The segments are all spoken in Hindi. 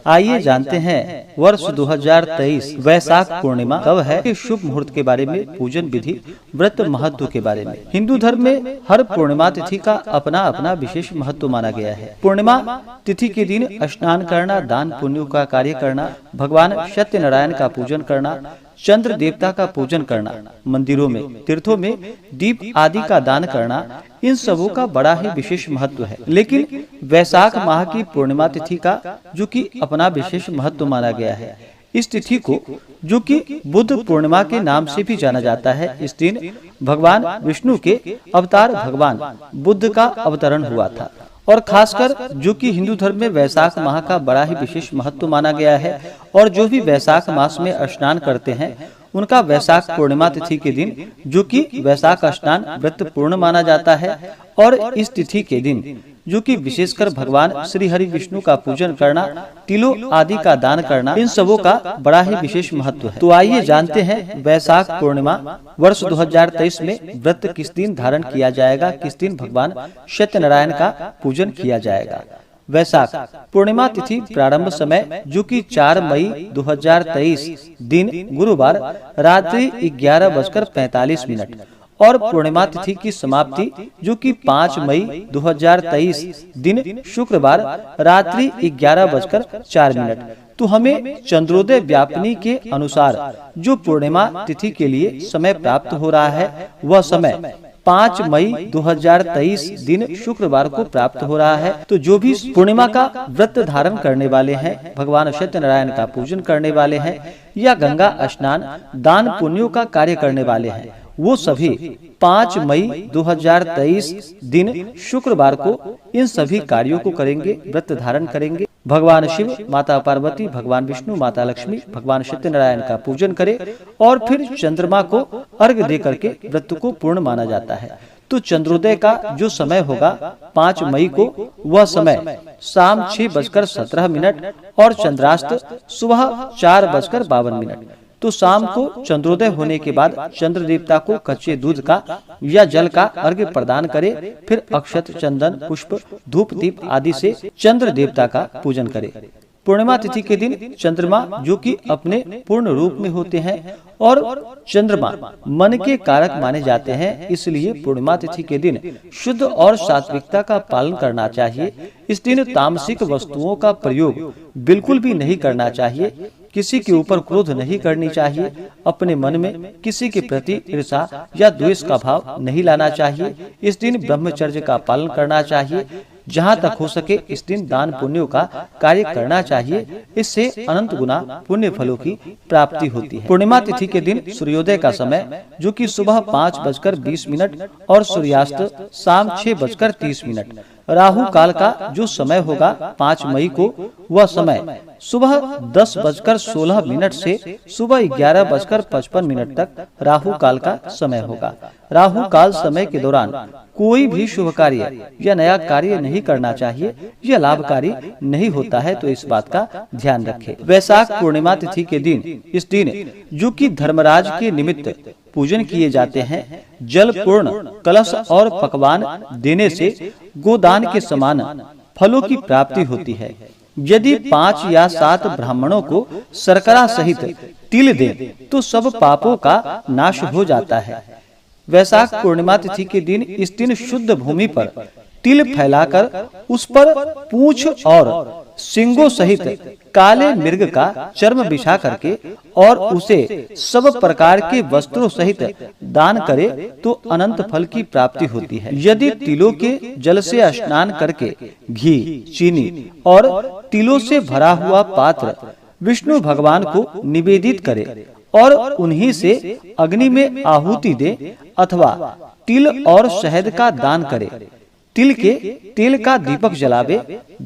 आइए जानते हैं वर्ष 2023 वैशाख पूर्णिमा कब है के शुभ मुहूर्त के बारे में, पूजन विधि, व्रत महत्व के बारे में। हिंदू धर्म में हर पूर्णिमा तिथि का अपना अपना विशेष महत्व माना गया है। पूर्णिमा तिथि के दिन स्नान करना, दान पुण्य का कार्य करना, भगवान सत्यनारायण का पूजन करना, चंद्र देवता का पूजन करना, मंदिरों में, तीर्थों में दीप आदि का दान करना, इन सबों का बड़ा ही विशेष महत्व है। लेकिन वैशाख माह की पूर्णिमा तिथि का जो कि अपना विशेष महत्व माना गया है, इस तिथि को जो कि बुद्ध पूर्णिमा के नाम से भी जाना जाता है। इस दिन भगवान विष्णु के अवतार भगवान बुद्ध का अवतरण हुआ था और खासकर जो कि हिंदू धर्म में वैशाख माह का बड़ा ही विशेष महत्व माना गया है। और जो भी वैशाख मास में स्नान करते हैं उनका वैशाख पूर्णिमा तिथि के दिन जो कि वैशाख स्नान व्रत पूर्ण माना जाता है। और इस तिथि के दिन जो कि विशेषकर भगवान श्री हरि विष्णु का पूजन करना, तिलों आदि का दान करना, इन सबों का बड़ा ही विशेष महत्व है। तो आइए जानते हैं वैशाख पूर्णिमा वर्ष 2023 में व्रत किस दिन धारण किया जाएगा, किस दिन भगवान सत्यनारायण का पूजन किया जाएगा। वैशाख पूर्णिमा तिथि प्रारंभ समय जो कि 4 मई 2023 दिन गुरुवार रात्रि 11:45 और पूर्णिमा तिथि की समाप्ति जो कि 5 मई 2023 दिन शुक्रवार रात्रि 11:04। तो हमें चंद्रोदय व्यापनी के अनुसार जो पूर्णिमा तिथि के लिए समय प्राप्त हो रहा है वह समय 5 मई 2023 दिन शुक्रवार को प्राप्त हो रहा है। तो जो भी पूर्णिमा का व्रत धारण करने वाले हैं, भगवान सत्यनारायण का पूजन करने वाले हैं या गंगा स्नान, दान पुण्यों का कार्य करने वाले हैं, वो सभी 5 मई 2023 दिन शुक्रवार को इन सभी कार्यों को करेंगे, व्रत धारण करेंगे। भगवान शिव, माता पार्वती, भगवान विष्णु, माता लक्ष्मी, भगवान सत्यनारायण का पूजन करें और फिर चंद्रमा को अर्घ्य दे करके व्रत को पूर्ण माना जाता है। तो चंद्रोदय का जो समय होगा 5 मई को, वह समय शाम 6:17 और चंद्रास्त सुबह 4:52। तो शाम को चंद्रोदय होने के बाद चंद्र देवता को कच्चे दूध का या जल का अर्घ्य प्रदान करे, फिर अक्षत, चंदन, पुष्प, धूप, दीप आदि से चंद्र देवता का पूजन करे। पूर्णिमा तिथि के दिन चंद्रमा जो कि अपने पूर्ण रूप में होते हैं और चंद्रमा मन के कारक माने जाते हैं, इसलिए पूर्णिमा तिथि के दिन शुद्ध और सात्विकता का पालन करना चाहिए। इस दिन तामसिक वस्तुओं का प्रयोग बिल्कुल भी नहीं करना चाहिए, किसी के ऊपर क्रोध नहीं करनी चाहिए, अपने मन में किसी के प्रति ईर्ष्या या द्वेष का भाव नहीं लाना चाहिए। इस दिन ब्रह्मचर्य का पालन करना चाहिए, जहाँ तक हो सके इस दिन दान पुण्यों का कार्य करना चाहिए, इससे अनंत गुना पुण्य फलों की प्राप्ति होती है। पूर्णिमा तिथि के दिन सूर्योदय का समय जो कि सुबह 5:20 और सूर्यास्त शाम 6:30। राहु काल का जो समय होगा 5 मई को, वह समय सुबह 10:16 से सुबह 11:55 तक राहु काल का समय होगा। राहु काल समय के दौरान कोई भी शुभ कार्य या नया कार्य नहीं करना चाहिए, यह लाभकारी नहीं होता है, तो इस बात का ध्यान रखें। वैशाख पूर्णिमा तिथि के दिन इस दिन जो कि धर्मराज के निमित्त पूजन किए जाते हैं, जल पूर्ण कलश और पकवान देने से गोदान के समान फलों की प्राप्ति होती है। यदि 5 या 7 ब्राह्मणों को शर्करा सहित तिल दें तो सब पापों का नाश हो जाता है। वैशाख पूर्णिमा तिथि के दिन इस दिन शुद्ध भूमि पर तिल फैलाकर उस पर पूंछ और सिंगों सहित काले मृग का चर्म बिछा करके और उसे सब प्रकार के वस्त्रों सहित दान करे तो अनंत फल की प्राप्ति होती है। यदि तिलों के जल से स्नान करके घी, चीनी और तिलों से भरा हुआ पात्र विष्णु भगवान को निवेदित करे और उन्हीं से अग्नि में आहुति दे अथवा तिल और शहद का दान करे, तिल के तेल का दीपक जलावे,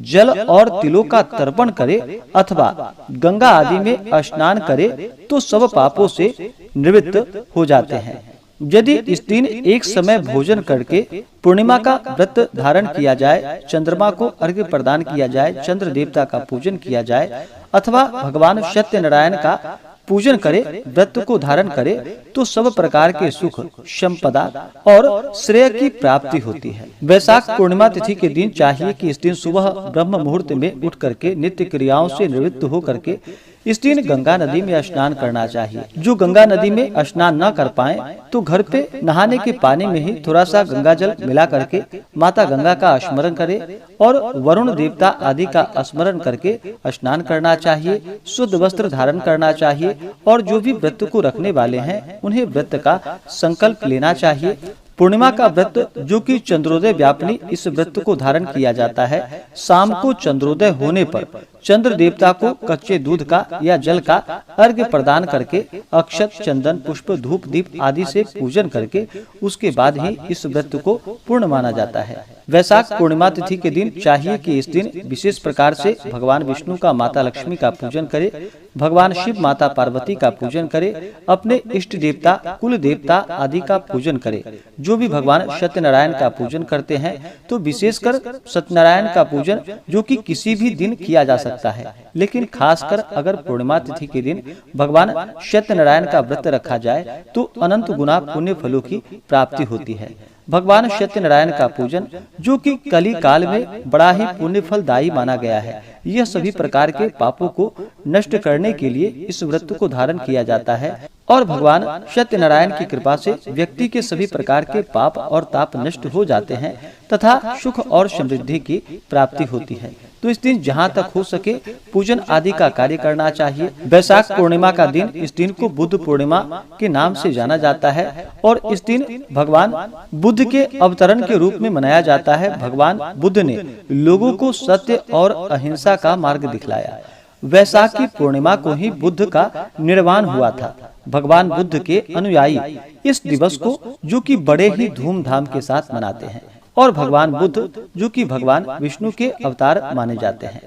जल और तिलों का तर्पण करे अथवा गंगा आदि में स्नान करे तो सब पापों से निवृत्त हो जाते हैं। यदि इस दिन एक समय भोजन करके पूर्णिमा का व्रत धारण किया जाए, चंद्रमा को अर्घ्य प्रदान किया जाए, चंद्र देवता का पूजन किया जाए अथवा भगवान सत्यनारायण का पूजन करे, व्रत को धारण करे तो सब प्रकार के सुख, संपदा और श्रेय की प्राप्ति होती है। वैशाख पूर्णिमा तिथि के दिन चाहिए कि इस दिन सुबह ब्रह्म मुहूर्त में उठ करके नित्य क्रियाओं से निवृत्त हो करके इस दिन गंगा नदी में स्नान करना चाहिए। जो गंगा नदी में स्नान न कर पाए तो घर पे नहाने के पानी में ही थोड़ा सा गंगा जल मिला करके माता गंगा का स्मरण करे और वरुण देवता आदि का स्मरण करके स्नान करना चाहिए। शुद्ध वस्त्र धारण करना चाहिए और जो भी व्रत को रखने वाले हैं उन्हें व्रत का संकल्प लेना चाहिए। पूर्णिमा का व्रत जो कि चंद्रोदय व्यापनी इस व्रत को धारण किया जाता है। शाम को चंद्रोदय होने पर चंद्र देवता को कच्चे दूध का या जल का अर्घ्य प्रदान करके अक्षत, चंदन, पुष्प, धूप, दीप आदि से पूजन करके उसके बाद ही इस व्रत को पूर्ण माना जाता है। वैशाख पूर्णिमा तिथि के दिन चाहिए कि इस दिन विशेष प्रकार से भगवान विष्णु का माता लक्ष्मी का पूजन करे, भगवान शिव माता पार्वती का पूजन करे, अपने इष्ट देवता, कुल देवता आदि का पूजन करे। जो भी भगवान सत्यनारायण का पूजन करते हैं तो विशेषकर सत्यनारायण का पूजन जो कि किसी भी दिन किया जा सकता है, लेकिन खासकर अगर पूर्णिमा तिथि के दिन भगवान सत्यनारायण का व्रत रखा जाए तो अनंत गुना पुण्य फलों की प्राप्ति होती है। भगवान सत्यनारायण का पूजन जो कि कली काल में बड़ा ही पुण्य फलदायी माना गया है। यह सभी प्रकार के पापों को नष्ट करने के लिए इस व्रत को धारण किया जाता है और भगवान सत्यनारायण की कृपा से व्यक्ति के सभी प्रकार के पाप और ताप नष्ट हो जाते हैं तथा सुख और समृद्धि की प्राप्ति होती है। तो इस दिन जहाँ तक हो सके पूजन आदि का कार्य करना चाहिए। वैशाख पूर्णिमा का दिन इस दिन को बुद्ध पूर्णिमा के नाम से जाना जाता है और इस दिन भगवान बुद्ध के अवतरण के रूप में मनाया जाता है। भगवान बुद्ध ने लोगों को सत्य और अहिंसा का मार्ग दिखलाया। वैशाख की पूर्णिमा को ही बुद्ध का निर्वाण हुआ था। भगवान बुद्ध के अनुयायी इस दिवस को जो कि बड़े ही धूमधाम के साथ मनाते हैं और भगवान बुद्ध जो कि भगवान विष्णु के अवतार माने जाते हैं।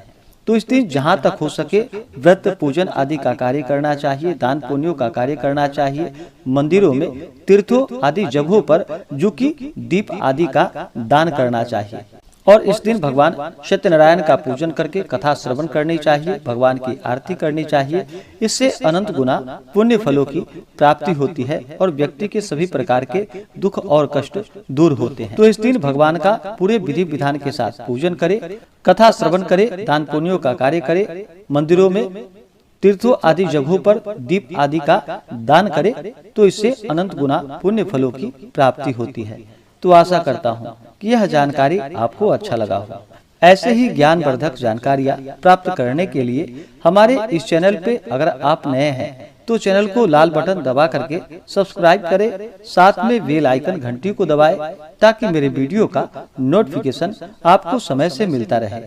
तो इस दिन जहाँ तक हो सके व्रत, पूजन आदि का कार्य करना चाहिए, दान पुण्यों का कार्य करना चाहिए। मंदिरों में, तीर्थों आदि जगहों पर जो कि दीप आदि का दान करना चाहिए और इस दिन भगवान सत्यनारायण का पूजन करके कथा श्रवण करनी चाहिए, भगवान की आरती करनी चाहिए। इससे अनंत गुना पुण्य फलों की प्राप्ति होती है और व्यक्ति के सभी प्रकार के दुख और कष्ट दूर होते हैं। तो इस दिन भगवान का पूरे विधि विधान के साथ पूजन करे, कथा श्रवण करे, दान पुण्यों का कार्य करे, मंदिरों में, तीर्थों आदि जगहों पर दीप आदि का दान करे तो इससे अनंत गुना पुण्य फलों की प्राप्ति होती है। तो आशा करता हूँ कि यह जानकारी आपको अच्छा लगा होगा। ऐसे ही ज्ञानवर्धक जानकारियाँ प्राप्त करने के लिए हमारे इस चैनल पे अगर आप नए हैं तो चैनल को लाल बटन दबा करके सब्सक्राइब करें, साथ में बेल आइकन घंटी को दबाएं ताकि मेरे वीडियो का नोटिफिकेशन आपको समय से मिलता रहे।